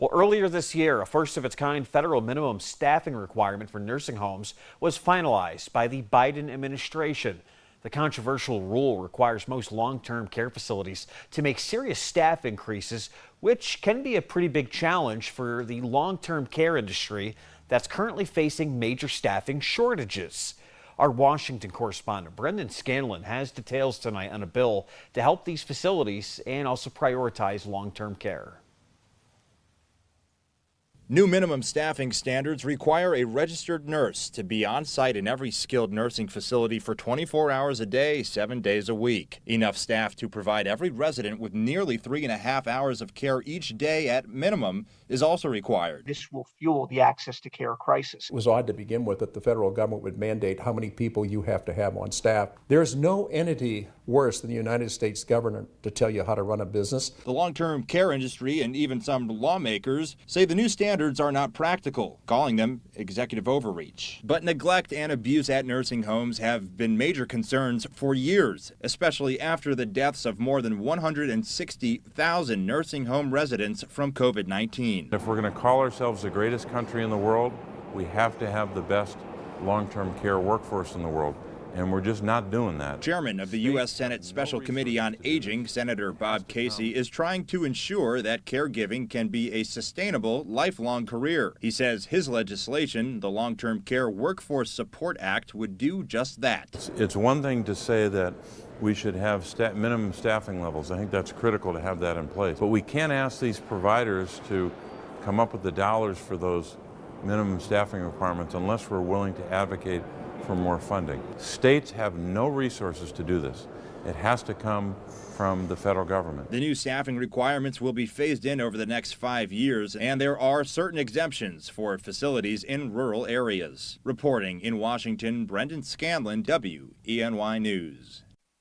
Well, earlier this year, a first-of-its-kind federal minimum staffing requirement for nursing homes was finalized by the Biden administration. The controversial rule requires most long-term care facilities to make serious staff increases, which can be a pretty big challenge for the long-term care industry that's currently facing major staffing shortages. Our Washington correspondent Brendan Scanlon has details tonight on a bill to help these facilities and also prioritize long-term care. New minimum staffing standards require a registered nurse to be on site in every skilled nursing facility for 24 hours a day, 7 days a week. Enough staff to provide every resident with nearly 3.5 hours of care each day at minimum is also required. This will fuel the access to care crisis. It was odd to begin with that the federal government would mandate how many people you have to have on staff. There's no entity worse than the United States government to tell you how to run a business. The long-term care industry and even some lawmakers say the new standards are not practical, calling them executive overreach. But neglect and abuse at nursing homes have been major concerns for years, especially after the deaths of more than 160,000 nursing home residents from COVID-19. If we're going to call ourselves the greatest country in the world, we have to have the best long-term care workforce in the world. And we're just not doing that. Chairman of the U.S. Senate Special Committee on Aging, Senator Bob Casey, is trying to ensure that caregiving can be a sustainable, lifelong career. He says his legislation, the Long-Term Care Workforce Support Act, would do just that. It's one thing to say that we should have minimum staffing levels. I think that's critical to have that in place. But we can't ask these providers to come up with the dollars for those minimum staffing requirements unless we're willing to advocate for more funding. States have no resources to do this. It has to come from the federal government. The new staffing requirements will be phased in over the next 5 years, and there are certain exemptions for facilities in rural areas. Reporting in Washington, Brendan Scanlon, WENY News.